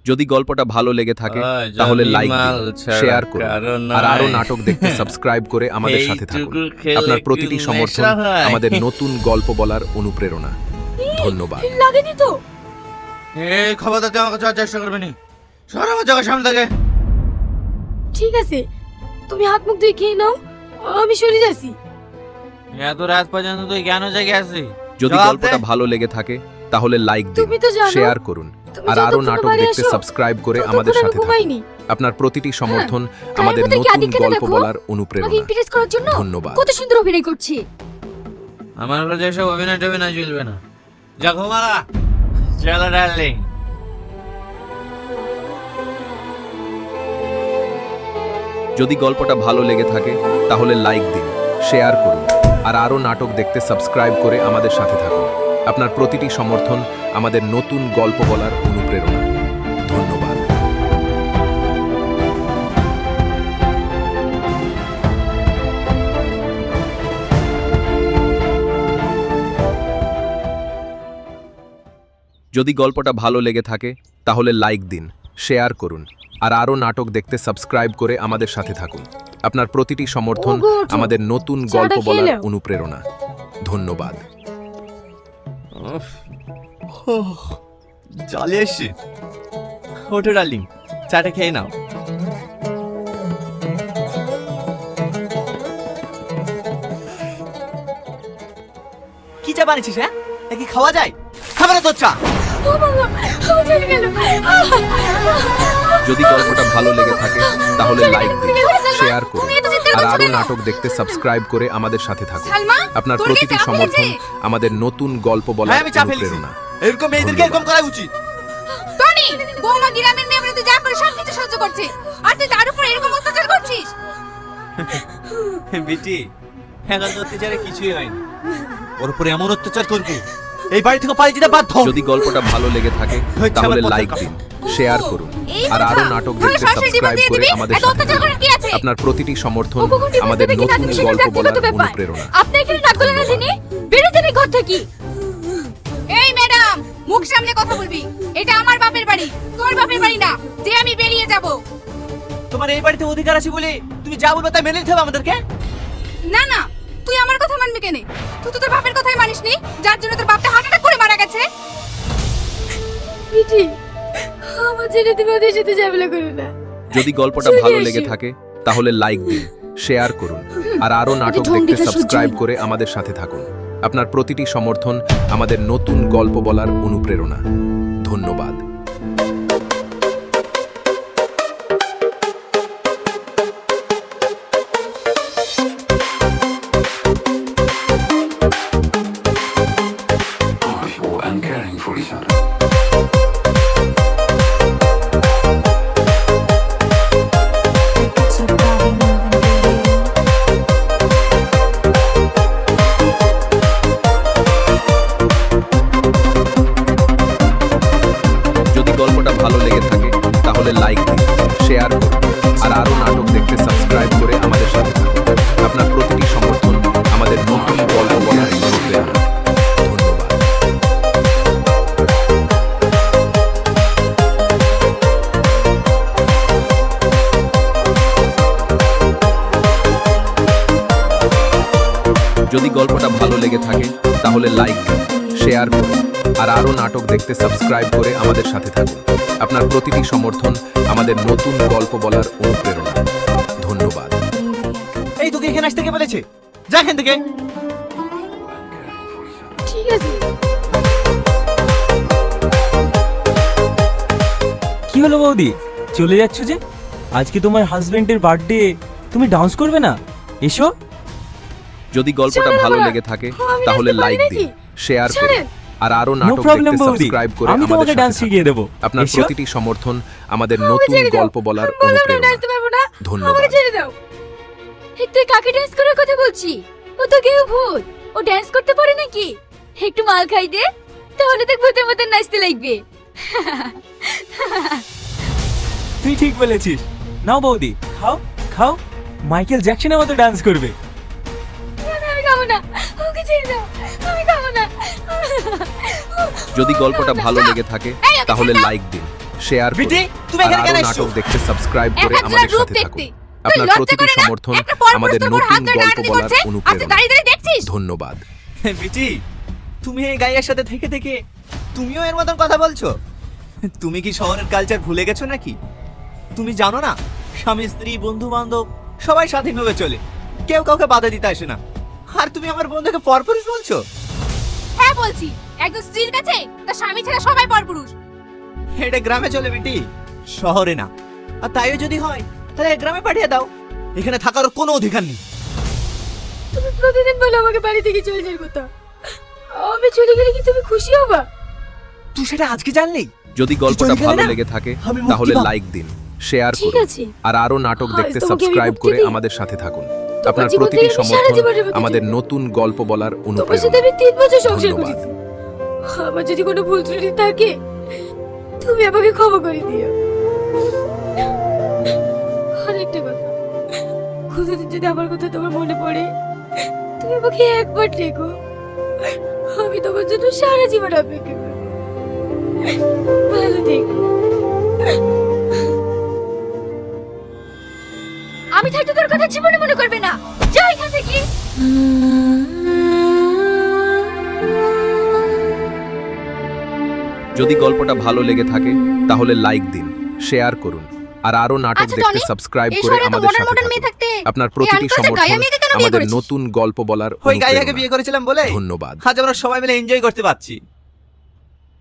যদি গল্পটা ভালো লেগে থাকে তাহলে লাইক দিন, শেয়ার করুন আর আরো নাটক দেখতে সাবস্ক্রাইব করে আমাদের সাথে থাকুন। আপনার প্রতিটি সমর্থন আমাদের নতুন গল্প বলার অনুপ্রেরণা। ধন্যবাদ। লাগেনি তো? এই খবরদার তুই আমাকে চাওয়ার চেষ্টা করবি না। সর আমার চোখের সামনে থেকে। ঠিক আছে, তুমি হাত মুখ ধুয়ে খেয়ে নাও, আমি সরে যাচ্ছি। এত রাত পর্যন্ত তুই কেন জেগে আছিস? যদি জবাব গল্পটা দে। ভালো লেগে থাকে তাহলে লাইক দিন, তুমি তো জানো, শেয়ার করুন তুমি আর আরো যতক্ষণ নাটক বাড়ি দেখতে আসো, সাবস্ক্রাইব করে ততক্ষণ আমাদের আমি সাথে থাকুন। ঘুমাইনি। আপনার প্রতিটি সমর্থন গায়ের আমাদের মধ্যে কি নতুন আদিক্ষেতা গল্প দেখো? বলার আমাকে অনুপ্রেরণা। ইমপ্রেস করার জন্য ধন্যবাদ। কত সুন্দর অভিনয় করছি। আমার হলো যেসব অভিনয় টভিনয় চলবে না। যা ঘুমালা। চলো ডার্লিং। যদি গল্পটা ভালো লেগে থাকে তাহলে লাইক দিন, শেয়ার করুন আর আরো নাটক দেখতে সাবস্ক্রাইব করে আমাদের সাথে থাকুন। আপনার প্রতিটি সমর্থন আমাদের নতুন গল্প বলার অনুপ্রেরণা। ধন্যবাদ। যদি গল্পটা ভালো লেগে থাকে তাহলে লাইক দিন, শেয়ার করুন আর আরো নাটক দেখতে সাবস্ক্রাইব করে আমাদের সাথে থাকুন। আপনার প্রতিটি সমর্থন ওগো, ওঠো। আমাদের নতুন চাটা গল্প খেয়ে বলার নাও। অনুপ্রেরণা। ধন্যবাদ। চলে এসছি। ওঠো ডার্লিং, চাটা খেয়ে নাও। কি চা বানিয়েছিস? হ্যাঁ, এ কি খাওয়া যায়? খাবে না তোর চা? ও বাবা, ও চলে গেল। যদি গল্পটা ভালো লেগে থাকে তাহলে লাইক দিন, শেয়ার করুন আর আরো নাটক দেখতে সাবস্ক্রাইব করে আমাদের সাথে থাকুন। সালমা, আপনার তোর কি প্রতিটি চা সমর্থন ফেলেছে? আমাদের নতুন গল্প বলার হ্যাঁ, আমি চা ফেলেছি। অনুপ্রেরণা। এরকম মেয়েদেরকে এরকম করা উচিত। টনি, বৌমা গ্রামের মেয়ে বলে তুই যা করে সব কিছু সহ্য করছে, আর তুই তার উপর এরকম অত্যাচার করছিস। বেটি, এখন তো অত্যাচারে কিছুই হয়নি। ওর উপরে এমন অত্যাচার করবি, এই বাড়ি থেকে পালিয়ে যেতে বাধ্য। যদি গল্পটা ভালো লেগে থাকে তাহলে লাইক দিন, শেয়ার করুন আর আরো নাটক দেখতে সাবস্ক্রাইব করে আমাদের সাথে থাকুন। আপনার প্রতিটি সমর্থন আমাদের নতুন গল্প বলার অনুপ্রেরণা। আপনি এখানে নাক গলানো দিনে বেরিয়ে যাবে ঘর থেকে। এই ম্যাডাম, মুখ সামনে কথা বলবি। এটা আমার বাপের বাড়ি, তোর বাপের বাড়ি না যে আমি বেরিয়ে যাব। তোমার এই বাড়িতে অধিকার আছে বলে তুমি যা বলবে তাই মেনে নিতে হবে আমাদেরকে। না না, তুই আমার কথা মানবি কেন? তুই তো তোর বাপের কথাই মানিসনি, যার জন্য তোর বাপটা হার্ট অ্যাটাক করে মারা গেছে। বিটি, আমার ছেড়ে তুমি ওদের সাথে ঝামেলা করো না। যদি গল্পটা ভালো লেগে থাকে তাহলে লাইক দিন, শেয়ার করুন আর আরো নাটক ঢং দেখতে দেখে সহ্য সাবস্ক্রাইব হয় না। করে আমাদের সাথে থাকুন। আপনার প্রতিটি সমর্থন আমাদের নতুন গল্প বলার অনুপ্রেরণা। ধন্যবাদ। Powerful and caring for each other. যদি গল্পটা ভালো লেগে থাকে তাহলে লাইক দিন, শেয়ার করুন আর আরো নাটক দেখতে সাবস্ক্রাইব করে আমাদের সাথে থাকুন। আপনার প্রতিটি সমর্থন আমাদের নতুন গল্প বলার অনুপ্রেরণা। ধন্যবাদ। যদি গল্পটা ভালো লেগে থাকে তাহলে লাইক দিন, শেয়ার করুন আর আরো নাটক দেখতে সাবস্ক্রাইব করে আমাদের সাথে থাকুন। আপনার প্রতিটি সমর্থন আমাদের নতুন গল্প বলার অনুপ্রেরণা। ধন্যবাদ। এই তোকে এখানে আসতে কে বলেছে? যা এখান থেকে। ঠিক আছে। কি হলো বৌদি, চলে যাচ্ছ যে? আজকে তোমার হাজবেন্ডের বার্থডে, তুমি ডান্স করবে না? এসো। যদি গল্পটা ছাড়েন ভালো বাবা, লেগে থাকে আমি তাহলে নাচতে পারি লাইক দিন, নাকি? শেয়ার করুন ছাড়েন। আর আরো নো নাটক প্রবলেম দেখতে বৌদি, সাবস্ক্রাইব করে আমি আমাদের তোমাকে সাথে ডান্স থাকুন। শিখিয়ে দেবো। আপনার এসো। প্রতিটি সমর্থন আমাদের আমাকে নতুন ছেড়ে দাও। গল্প বলার বললাম না, অনুপ্রেরণা। নাচতে পারবো না। ধন্যবাদ। আমাকে ছেড়ে দাও। এই তুই কাকে ডান্স করার কথা বলছি? ও তো কেউ ভূত, ও ডান্স করতে পারে নাকি? একটু মাল খাই দে, তাহলে দেখ ভূতের মতন নাচতে লাগবে। তুই ঠিক বলেছিস। নাও বৌদি, খাও খাও, মাইকেল জ্যাকসনের মতো ডান্স করবে। না, না, আমি খাবো না, ওকে ছেড়ে দাও, আমি খাবো না। যদি গল্পটা ভালো লেগে থাকে এই, ওকে তাহলে ছেড়ে দাও। লাইক দিন, শেয়ার করুন বিটি, তুমি আর এখানে কেন আরো এসেছো? নাটক দেখতে সাবস্ক্রাইব করে এক আমাদের হাজার রূপ সাথে দেখতে। থাকুন। তুই আপনার লজ্জা প্রতিটি করে না? সমর্থন একটা পরপুরুষ আমাদের তোর উপর নতুন হাত ধরে গল্প টানাটানি বলার করছে। আচ্ছা, অনুপ্রেরণা। দাঁড়িয়ে দাঁড়িয়ে দেখছিস? ধন্যবাদ। বিটি, তুমি এই গাইয়ের সাথে থেকে থেকে তুমিও এর মতন কথা বলছো? তুমি কি শহরের কালচার ভুলে গেছো নাকি? তুমি জানো না, স্বামী স্ত্রী বন্ধু বান্ধব সবাই স্বাধীনভাবে চলে, কেউ কাউকে বাধা দিতে আসে না। আর তুমি আমার বন্ধুকে পরপুরুষ বলছো? হ্যাঁ বলছি, একজন স্ত্রীর কাছে তার স্বামী ছাড়া সবাই পরপুরুষ। এটা গ্রামে চলে বেটি, শহরে না। আর তাইও যদি হয় তাহলে গ্রামে পাঠিয়ে দাও, এখানে থাকার কোনো অধিকার নেই। তুমি প্রতিদিন বলো আমাকে বাড়ি থেকে চলে যাওয়ার কথা, আমি চলে গেলে কি তুমি খুশি হবা? তুই সেটা আজকে জানলি? যদি গল্পটা চলে গেলে ভালো না, লেগে থাকে আমি মুক্তি তাহলে পাবো। লাইক দিন, শেয়ার ঠিক করুন আছে। আর আরো নাটক আজ দেখতে তোমাকে আমি সাবস্ক্রাইব মুক্তি করে দিলাম। আমাদের সাথে থাকুন। তোমার আপনার জীবন প্রতিটি থেকে আমি সারা সমর্থন জীবনের মতো আমাদের চাই। নতুন গল্প বলার তোমার সাথে অনুপ্রেরণা। আমি 3 বছর সংসার ধন্যবাদ। করেছি, আমার যদি কোনো ভুল ত্রুটি থাকে তুমি আমাকে ক্ষমা করে দিও। আর একটা কথা, কোনোদিন যদি আমার কথা তোমার মনে পড়ে তুমি আমাকে একবার ডেকো, আমি তোমার জন্য সারা জীবন অপেক্ষা করব। ভালো থেকো। আমি থাকতে তোর কথা জীবনে মনে করবে না, যা এখান থেকে। যদি গল্পটা ভালো লেগে থাকে তাহলে লাইক দিন, শেয়ার করুন আর আরো নাটক আচ্ছা, দেখতে টনি, সাবস্ক্রাইব এই করে শহরে এত আমাদের modern সাথে modern মেয়ে থাকুন। থাকতে আপনার এই প্রতিটি আনপড় একটা গায়ে সমর্থন মেয়েকে কেন বিয়ে আমাদের করেছিস? নতুন গল্প বলার ওই গাইয়াকে অনুপ্রেরণা। বিয়ে করেছিলাম বলে ধন্যবাদ। আজ আমরা সবাই মিলে এনজয় করতে পারছি।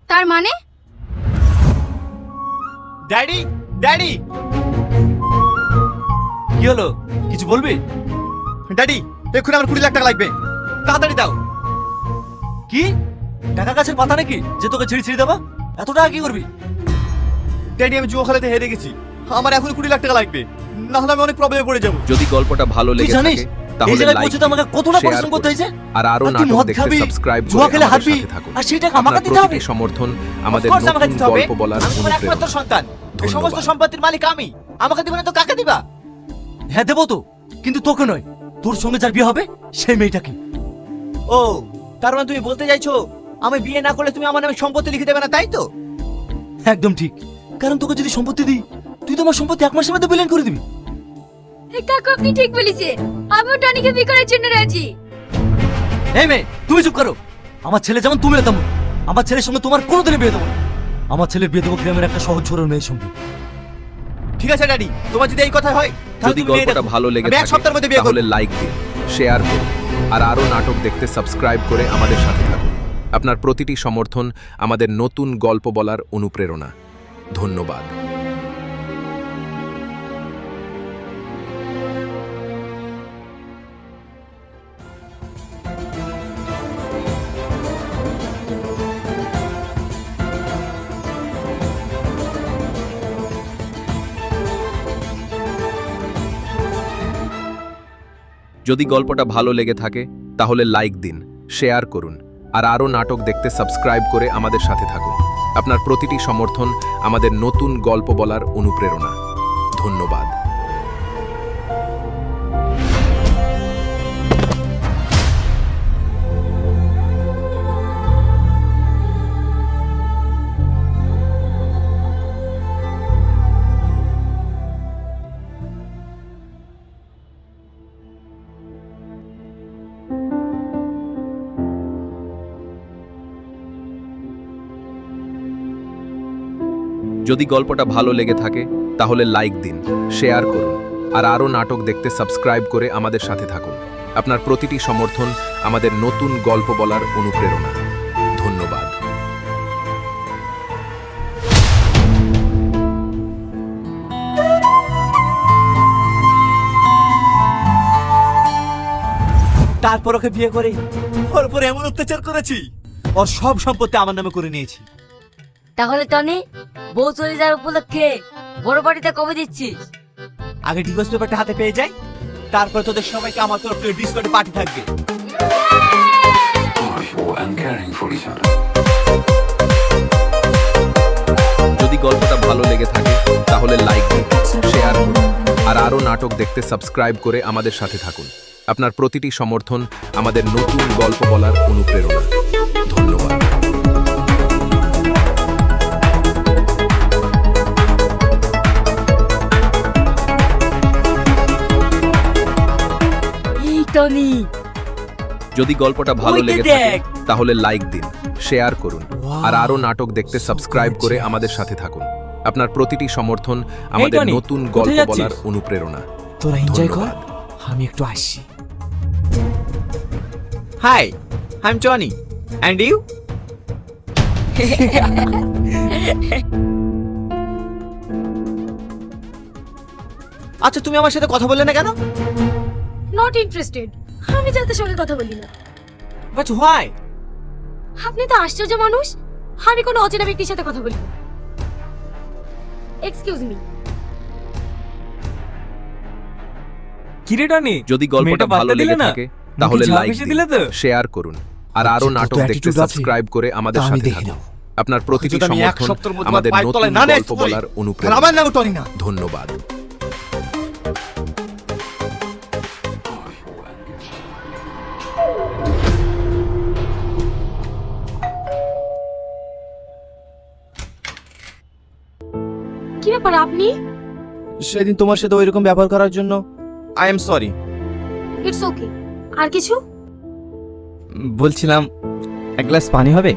তার মানে ড্যাডি, ড্যাডি, কি হলো? কিছু বলবি? ড্যাডি, এক্ষুনি আমার 20 লাখ টাকা লাগবে, তাড়াতাড়ি দাও। কি টাকা গাছের পাতা নাকি যে তোকে ছিঁড়ে ছিঁড়ে দেবো? এত টাকা কি করবি? ড্যাডি, আমি জুয়া খেলাতে হেরে গেছি, আমার এখন 20 লাখ টাকা লাগবে, না হলে আমি অনেক প্রবলেমে পড়ে যাবো। যদি গল্পটা ভালো তুই লেগে জানিস থাকে এই তাহলে জায়গায় লাইক পৌঁছতে আমাকে কতটা পরিশ্রম করতে হয়েছে? আর আরো আর তুই নাটক মদ দেখতে খাবি, সাবস্ক্রাইব জুয়া করে খেলে আমাদের হারবি, সাথে থাকুন। আর সেই টাকা আমাকে আপনার দিতে হবে। প্রতিটি সমর্থন আমাদের Of course আমাকে নতুন দিতে হবে। গল্প বলার আমি তোমার একমাত্র অনুপ্রেরণা। সন্তান, এই সমস্ত ধন্যবাদ। সম্পত্তির মালিক আমি, আমাকে দিবে না তো কাকে দিবা? হ্যাঁ দেবো তো, কিন্তু তোকে নয়, তোর সঙ্গে যার বিয়ে হবে সেই মেয়েটাকে। ও, তার মানে তুমি বলতে চাইছো আমি বিয়ে না করলে তুমি আমার নামে সম্পত্তি লিখে দেবে না, তাই তো? একদম ঠিক, কারণ তোকে যদি সম্পত্তি দিই তুই তোমার সম্পত্তি 1 মাসের মধ্যে বিলীন করে দিবি। কাকু আপনি ঠিক বলেছেন, আমিও টনিকে বিয়ে করার জন্য রাজি। এই মেয়ে, তুমি চুপ করো। আমার ছেলে যেমন তুমিও তেমন, আমার ছেলের সঙ্গে তোমার কোনোদিনই বিয়ে দেবো না। আমার ছেলের বিয়ে দেবো গ্রামের একটা সহজ ছোড়ো মেয়ের সঙ্গে। ঠিক আছে ড্যাডি, তোমার যদি এই কথা হয় তাহলে যদি তুমি বিয়ে গল্পটা দেখো। ভালো লেগে আমি এক থাকে সপ্তাহের মধ্যে বিয়ে করব। তাহলে লাইক দিন, শেয়ার করুন আর আরো নাটক দেখতে সাবস্ক্রাইব করে আমাদের সাথে থাকুন। আপনার প্রতিটি সমর্থন আমাদের নতুন গল্প বলার অনুপ্রেরণা। ধন্যবাদ। যদি গল্পটা ভালো লেগে থাকে তাহলে লাইক দিন, শেয়ার করুন আর আরো নাটক দেখতে সাবস্ক্রাইব করে আমাদের সাথে থাকুন। আপনার প্রতিটি সমর্থন আমাদের নতুন গল্প বলার অনুপ্রেরণা। ধন্যবাদ। যদি গল্পটা ভালো লেগে থাকে তাহলে লাইক দিন, শেয়ার করুন আর আরো নাটক দেখতে সাবস্ক্রাইব করে আমাদের সাথে থাকুন। আপনার প্রতিটি সমর্থন আমাদের নতুন গল্প বলার অনুপ্রেরণা। ধন্যবাদ। তারপর ওকে বিয়ে করে ওর উপর এমন অত্যাচার করেছি, ওর সব সম্পত্তি আমার নামে করে নিয়েছি। তাহলে টনি, বউ চলে যাওয়ার উপলক্ষে বড় বাড়িতে কবে দিচ্ছিস? আগে ডিভোর্স পেপারটা হাতে পেয়ে যাই, তারপর তোদের সবাইকে আমার তরফ থেকে ডিসকর্ডে পার্টি থাকবে। Joyful and caring for each other. যদি গল্পটা ভালো লেগে থাকে তাহলে লাইক দিন, শেয়ার করুন আর আরো নাটক দেখতে সাবস্ক্রাইব করে আমাদের সাথে থাকুন। আপনার প্রতিটি সমর্থন আমাদের নতুন গল্প বলার অনুপ্রেরণা। ধন্যবাদ। টনি। যদি গল্পটা ভালো ওই যে লেগে থাকে দেখ। তাহলে লাইক দিন, শেয়ার করুন, আর আরো নাটক দেখতে সাবস্ক্রাইব করে আমাদের সাথে থাকুন। আপনার প্রতিটি সমর্থন আমাদের টনি, নতুন কোথায় গল্প যাচ্ছিস? বলার অনুপ্রেরণা। তোরা এনজয় কর, ধন্যবাদ। আমি একটু আসছি। Hi, I am Tony, and you? আচ্ছা, তুমি আমার সাথে কথা বললে না কেন? Not interested. আমি যাদের সঙ্গে কথা বলি না। But why? আপনি তো আশ্চর্য মানুষ। আমি কোনো অচেনা ব্যক্তির সাথে কথা বলি না। Excuse me. কিরে টনি, যদি গল্পটা মেয়েটা ভালো পাত্তা দিলে লেগে না? থাকে মুখে তাহলে ঝাল লাইক মিশিয়ে দিন, দিলে তো? শেয়ার করুন, আর আরো যত নাটক দেখতে attitude আছে, সাবস্ক্রাইব করে আমাদের তা আমি সাথে দেখে থাকুন। নেব। আপনার প্রতিটি যদি আমি এক সমর্থন সপ্তাহের মধ্যে আমাদের আমার পায়ের নতুন তলায় না গল্প নেয়, বলার তাহলে অনুপ্রেরণা। আমার নাম টনি না। ধন্যবাদ। কি ব্যাপার আপনি? সেদিন তোমার সাথে ওইরকম ব্যবহার করার জন্য I am sorry. It's okay. আর কিছু? বলছিলাম এক গ্লাস পানি হবে?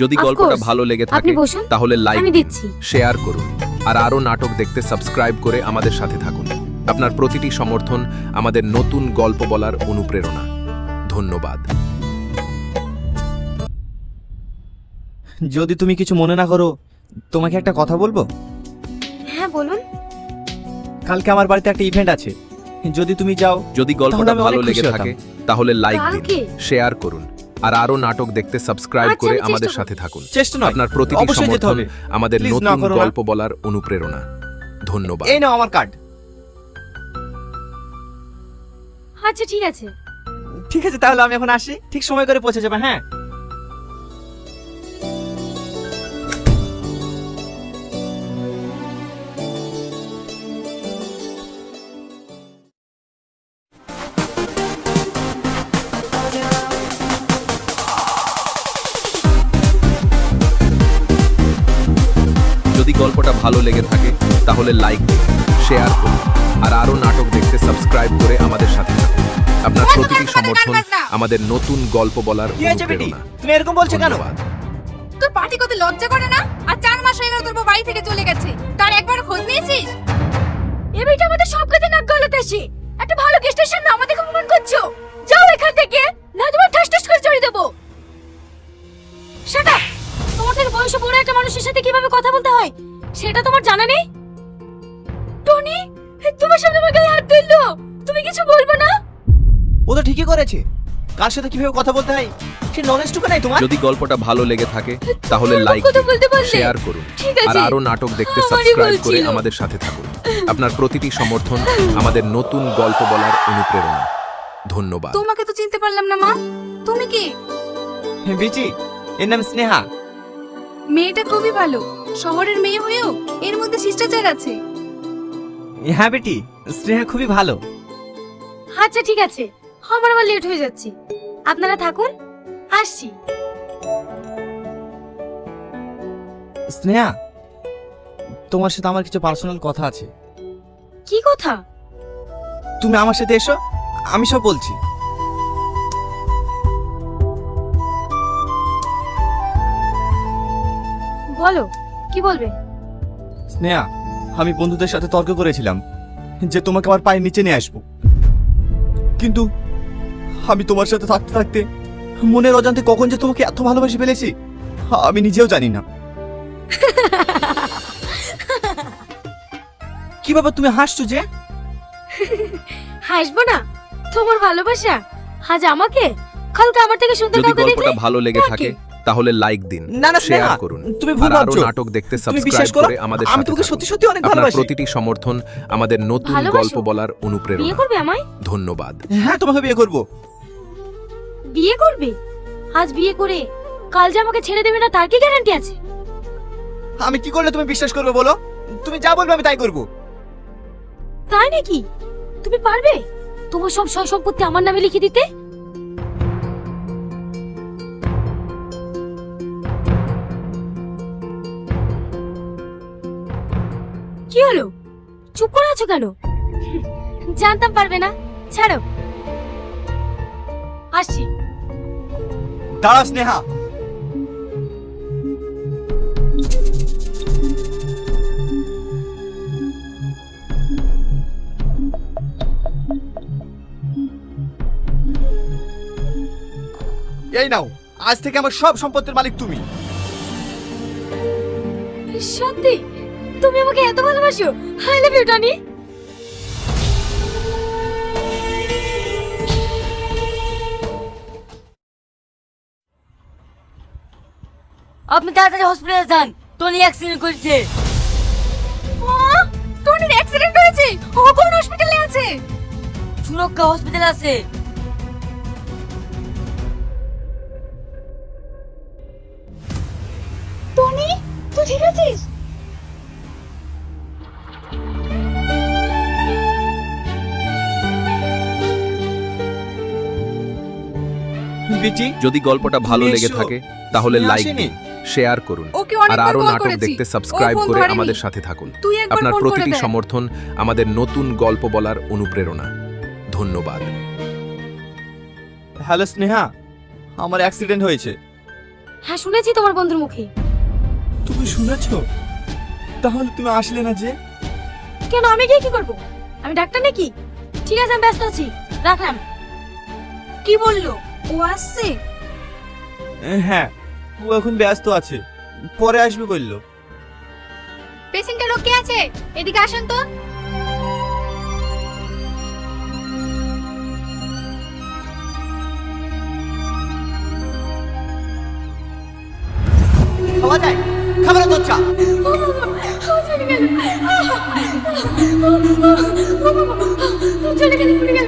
যদি Of গল্পটা course. ভালো লেগে আপনি থাকে বসুন, তাহলে লাইক আমি দিন, দিচ্ছি। শেয়ার করুন, আর আরো নাটক দেখতে সাবস্ক্রাইব করে আমাদের সাথে থাকুন। আপনার প্রতিটি সমর্থন আমাদের নতুন গল্প বলার অনুপ্রেরণা। ধন্যবাদ। যদি তুমি কিছু মনে না করো, তোমাকে একটা কথা বলবো? হ্যাঁ বলুন। কালকে আমার বাড়িতে একটা ইভেন্ট আছে, যদি তুমি যাও। যদি গল্পটা তাহলে আমি ভালো অনেক লেগে খুশি থাকে হতাম। তাহলে লাইক দিন, কালকে? শেয়ার করুন, আর আরো নাটক দেখতে সাবস্ক্রাইব আচ্ছা, করে আমি চেষ্টা আমাদের করব। সাথে থাকুন। চেষ্টা নয়, আপনার প্রতিটি অবশ্যই যেতে সমর্থন হবে। আমাদের Please নতুন না করো না। গল্প বলার অনুপ্রেরণা। ধন্যবাদ। এই নাও আমার কার্ড। আচ্ছা ঠিক আছে। ঠিক আছে, তাহলে আমি এখন আসি, ঠিক সময় করে পৌঁছে যাবে। হ্যাঁ, যদি গল্পটা ভালো লেগে থাকে তাহলে লাইক দিন, শেয়ার করুন, আর আরো নাটক দেখতে সাবস্ক্রাইব করে আমাদের সাথে থাকুন। আপনার প্রতিটি সমর্থন আমাদের নতুন গল্প বলার কি হয়েছে বেটি? অনুপ্রেরণা। তুমি এরকম বলছো কেন? ধন্যবাদ। তোর পার্টি করতে লজ্জা করে না? আর 4 মাস হয়ে গেল তোর বউ বাড়ি থেকে চলে গেছে, তার একবার খোঁজ নিয়েছিস? এ মেয়েটা আমাদের সব কাজে নাক গলাতে আসে। একটা ভালো গেস্টের সামনে আমাদের অপমান করছো। যাও এখান থেকে, না তোমার ঠাস ঠাস করে চড়িয়ে দেবো। Shut up. তোমার থেকে বয়সে বড় একটা মানুষের সাথে কিভাবে কথা বলতে হয় সেটা তোমার জানা নেই? টনি, তোমার সামনে আমার গায়ে হাত দিলো, তুমি কিছু বলবে না? ও তো ঠিকই করেছে। কার সাথে কিভাবে কথা বলতে হয় সে নলেজটুকু নাই তোমার? যদি গল্পটা ভালো লেগে থাকে তাহলে তুমি লাইক কথা দিন, বলতে পারলে? শেয়ার করুন, ঠিক আর আছে। আরো নাটক দেখতে আমারই সাবস্ক্রাইব ভুল করে ছিল। আমাদের সাথে থাকুন। আপনার প্রতিটি সমর্থন আমাদের নতুন গল্প বলার অনুপ্রেরণা। ধন্যবাদ। তোমাকে তো চিনতে পারলাম না মা, তুমি কি? বিচি, এর নাম স্নেহা। মেয়েটা খুবই ভালো, শহরের মেয়ে হয়েও এর মধ্যে শিষ্টাচার আছে। হ্যাঁ বেটি, স্নেহা খুবই ভালো। আচ্ছা ঠিক আছে, আমার আবার লেট হয়ে যাচ্ছে। আপনারা থাকুন, আসছি। স্নেহা, তোমার সাথে আমার কিছু পার্সোনাল কথা আছে। কি কথা? তুমি আমার সাথে এসো, আমি সব বলছি। বলো, কি বলবে? স্নেহা, আমি বন্ধুদের সাথে তর্ক করেছিলাম যে তোমাকে আমার পায়ের নিচে নিয়ে আসবো, কিন্তু আমি তোমার সাথে থাকতে থাকতে মনের অজান্তে কখন যে তোমাকে এত ভালোবাসি ফেলেছি আমি নিজেও জানি না। কি বাবা, তুমি হাসছো যে? হাসবো না? তোমার ভালোবাসা আজ আমাকে, কালকে আমার থেকে সুন্দর যদি কাউকে গল্পটা দেখলে ভালো লেগে তাকে। থাকে তাহলে লাইক দিন, না না শেয়ার স্নেহা, করুন, তুমি ভুল আর আরো ভাবছো। নাটক দেখতে তুমি সাবস্ক্রাইব বিশ্বাস করো, করে আমাদের আমি সাথে তোমাকে থাকুন। সত্যি সত্যি অনেক আপনার ভালোবাসি। প্রতিটি সমর্থন আমাদের নতুন ভালোবাসো? গল্প বলার বিয়ে অনুপ্রেরণা। করবে আমায়? ধন্যবাদ। হ্যাঁ, তোমাকে বিয়ে করব। বিয়ে করবে? আজ বিয়ে করে কাল যে আমাকে ছেড়ে দেবে না তার কি গ্যারান্টি আছে? আমি কি করলে তুমি বিশ্বাস করবে বলো? তুমি যা বলবে আমি তাই করব। তাই নাকি? তুমি পারবে তোমার সব সয় সম্পত্তি আমার নামে লিখে দিতে? কি হলো, চুপ করে আছো কেন? জানতাম পারবে না, ছাড়ো। আসছি। দাঁড়া স্নেহা। এই নাও, আজ থেকে আমার সব সম্পত্তির মালিক তুমি। সত্যি তুমি আমাকে এত ভালোবাসো? I love you Tony. আপনি তাড়াতাড়ি হসপিটালে যান, টনি অ্যাক্সিডেন্ট করেছে। টনির অ্যাক্সিডেন্ট হয়েছে, ও কোন হসপিটালে আছে? সুরক্ষা হসপিটাল আছে। টনি, তুই ঠিক আছিস? বিটি, যদি গল্পটা ভালো তুমি লেগে এসো। থাকে তাহলে তুমি লাইক আসেনি? দিন, শেয়ার করুন ওকে আর অনেকবার আরো কল নাটক করেছি, দেখতে ও সাবস্ক্রাইব ফোন করে ধরেনি। আমাদের সাথে থাকুন। তুই একবার আপনার ফোন করে প্রতিটি দেখ। সমর্থন আমাদের নতুন গল্প বলার অনুপ্রেরণা। ধন্যবাদ। হ্যালো স্নেহা, আমার অ্যাক্সিডেন্ট হয়েছে। হ্যাঁ শুনেছি তোমার বন্ধুর মুখে। তুমি শুনেছো? তাহলে তুমি আসলে না যে? কেন, আমি গিয়ে কি করবো? আমি ডাক্তার নাকি? ঠিক আছে, আমি ব্যস্ত আছি, রাখলাম। কি বললো? ও আসছে? হ্যাঁ, ও এখন ব্যস্ত আছে, পরে আসবে বললো। পেশেন্টের লোক কে আছে? এদিকে আসেন তো। খাওয়া যায়? খাবারের দরজা। চলে গেল, চলে গেল, পড়ে গেল।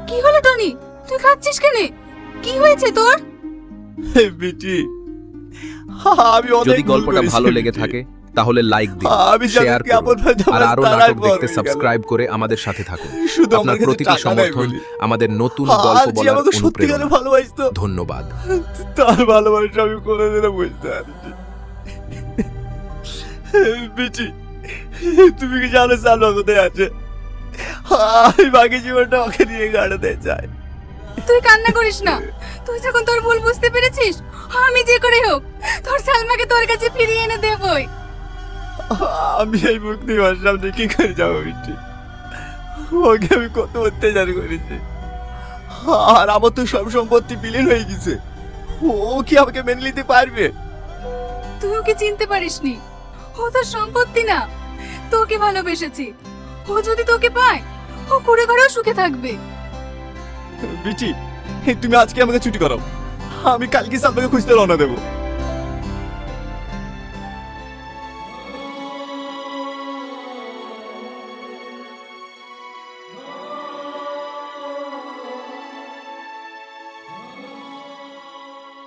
কি হলো টনি? তুই কাঁদছিস কেন? কি হয়েছে তোর? বিটি, আমি যদি গল্পটা ভালো লেগে থাকে তাহলে লাইক দিন, আমি শেয়ার জগৎকে আপন করুন ভাবে আর আরো তারাই নাটক বড় দেখতে হয়ে গেল। সাবস্ক্রাইব করে আমাদের সাথে থাকুন। শুধু আমার আপনার কাছে প্রতিটি টাকা নাই সমর্থন বলে। আমাদের নতুন আর গল্প যে বলার আমাকে সত্যিকারে অনুপ্রেরণা। ভালোবাসতো, ধন্যবাদ। তার ভালোবাসা আমি কোনোদিনও বুঝতে পারিনি। বিটি, তুমি কি জানো সালমা কোথায় আছে? আমি বাকি জীবনটা ওকে নিয়ে কাটাতে চাই। তুই কান্না করিস না। তুই যখন তোর ভুল বুঝতে পেরেছিস, আমি যে করে হোক তোর সালমাকে তোর কাছে ফিরিয়ে এনে দেবই। আমি এই মুক্তি ওর সামনে কি করে যাবো বিটি? ওকে আমি কত অত্যাচার করেছি, আর আমার তো সব সম্পত্তি বিলীন হয়ে গেছে। ও কি আমাকে মেনে নিতে পারবে? তুই ওকে চিনতে পারিসনি। ও তোর সম্পত্তি না, তোকে ভালোবেসেছি। ও যদি তোকে পায়, ও কুড়ে ঘরেও সুখে থাকবে। বিটি, তুমি আজকে আমাকে ছুটি করো, আমি কালকে সালমাকে খুঁজতে রওনা দেবো।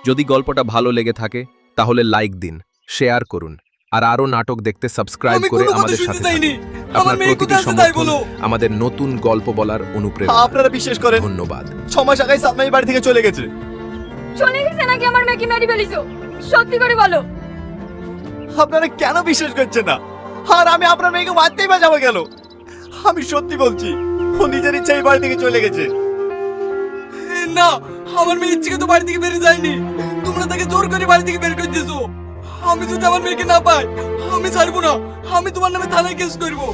যদি গল্পটা ভালো লেগে থাকে তাহলে লাইক দিন, শেয়ার করুন আর আরো নাটক দেখতে সাবস্ক্রাইব করে আমাদের সাথে থাকুন। আপনার প্রতিটি সমর্থন আমাদের নতুন গল্প বলার অনুপ্রেরণা। আপনারা বিশ্বাস করেন, ধন্যবাদ। 6 মাস আগে সালমা এই বাড়ি থেকে চলে গেছে। চলে গেছে নাকি আমার মেয়েকে মেরে ফেলিছো? সত্যি করে বলো। আপনারা কেন বিশ্বাস করছেন না? আর আমি আপনার মেয়েকে মারতেই বা যাবো গেল? আমি সত্যি বলছি, ও নিজের ইচ্ছায় এই বাড়ি থেকে চলে গেছে। না, আমার মেয়ে ইচ্ছে তো বাড়ি থেকে বেরিয়ে যায়নি। তোমরা তাকে জোর করে বাড়ি থেকে বের করে দিয়েছো। আমি যদি আমার মেয়েকে না পাই, আমি ছাড়বো না। আমি তোমার নামে থানায় কেস করবো।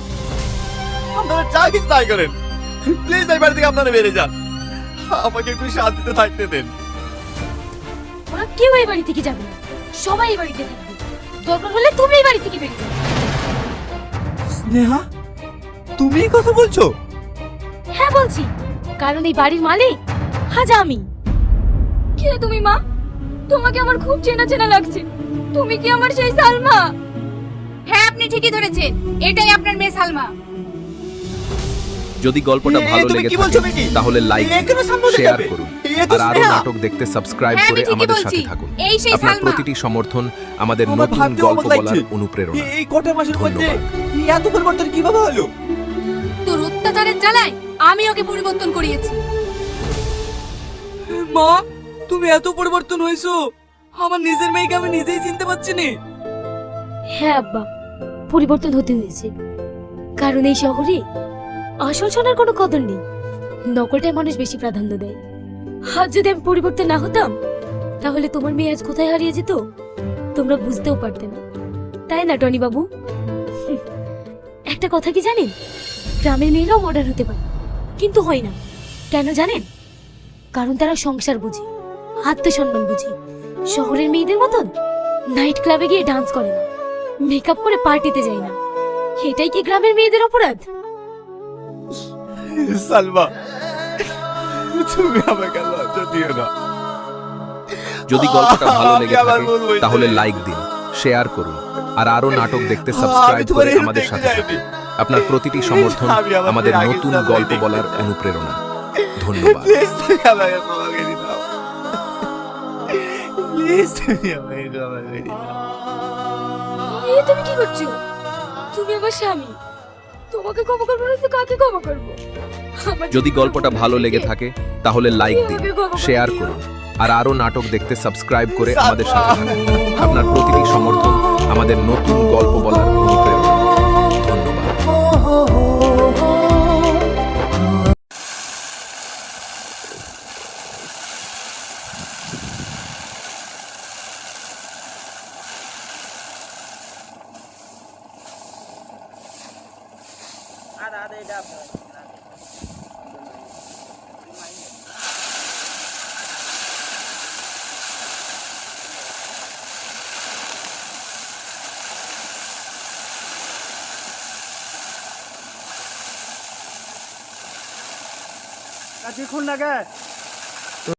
আপনারা যা কিছু তাই করেন, প্লিজ এই বাড়ি থেকে আপনারা বেরিয়ে যান। আমাকে একটু শান্তিতে থাকতে দেন। ওরা কেউ এই বাড়ি থেকে যাবে না, সবাই এই বাড়িতে থাকবে। দরকার হলে তুমি এই বাড়ি থেকে বেরিয়ে যাবে। স্নেহা, তুমি এই কথা বলছো? হ্যাঁ বলছি, কারণ এই বাড়ির মালিক আজ আমি। কে তুমি মা? তোমাকে আমার খুব চেনা চেনা লাগছে। তুমি কি আমার সেই সালমা? হ্যাঁ আপনি ঠিকই ধরেছেন, এটাই আপনার মেয়ে সালমা। যদি গল্পটা এ, ভালো তুমি লেগে কি বলছো থাকে মিকি? তাহলে লাইক এ কেন সামনে উঠে শেয়ার যাবে? করুন এ তো আর আরো স্নেহা। নাটক দেখতে সাবস্ক্রাইব হ্যাঁ, আমি করে ঠিকই আমাদের বলছি। সাথে থাকুন এই সেই আপনার সালমা। প্রতিটি সমর্থন আমাদের আমার নতুন ভাবতেও গল্প অবাক বলার লাগছে। অনুপ্রেরণা এই কটা মাসের মধ্যে ধন্যবাদ। এই এত পরিবর্তন কিভাবে হলো? তোর অত্যাচারের জ্বালায় আমি ওকে পরিবর্তন করিয়েছি। মা, তুমি এত পরিবর্তন হয়েছো, আমার নিজের মেয়েকে আমি নিজেই চিনতে পারছি না। হ্যাঁ আব্বা, পরিবর্তন হতে হয়েছে, কারণ এই শহরে আসল সোনার কোনো কদর নেই, নকলটাই মানুষ বেশি প্রাধান্য দেয়। আজ যদি আমি পরিবর্তন না হতাম, তাহলে তোমার মেয়ে আজ কোথায় হারিয়ে যেত তোমরা বুঝতেও পারতে না, তাই না টনি বাবু? একটা কথা কি জানেন, গ্রামের মেয়েরাও মডার্ন হতে পারে, কিন্তু হয় না। কেন জানেন? কারণ তারা সংসার বুঝে, আত্মসম্মান বুঝে। শহরের মেয়েদের মতন নাইট ক্লাবে গিয়ে ডান্স করে না, মেকআপ করে পার্টিতে যায় না। এটাই কি গ্রামের মেয়েদের অপরাধ? সালমা, তুমি আমাকে লজ্জা দিও না। যদি গল্পটা ভালো লেগে আমি আবার থাকে বলবো যে- তাহলে লাইক দিন, শেয়ার করুন আর আরো নাটক দেখতে আমি সাবস্ক্রাইব তোমার করে এরকম আমাদের দেখতে সাথে চাইনি। থাকুন আপনার প্রতিটি সমর্থন আমি আমার আমাদের আগের নতুন সালমাই গল্প দেখতে বলার চাই। অনুপ্রেরণা ধন্যবাদ। প্লিজ তুমি আমাকে ক্ষমা করে দাও। প্লিজ তুমি আমাকে ক্ষমা করে দাও। এ তুমি কি করছো? তুমি আমার স্বামী, তোমাকে ক্ষমা করবো না তো কাকে ক্ষমা করবো? আমার যদি জীবনে গল্পটা কোনো ভালো ভুল লেগে থেকে থাকে তাহলে লাইক দিন, আমাকে ক্ষমা করে শেয়ার দিও। করুন আর আরো নাটক দেখতে সাবস্ক্রাইব করে আমাদের সাথে থাকুন আপনার প্রতিটি সমর্থন আমাদের নতুন গল্প বলার অনুপ্রেরণা ধন্যবাদ। দেখুন না গে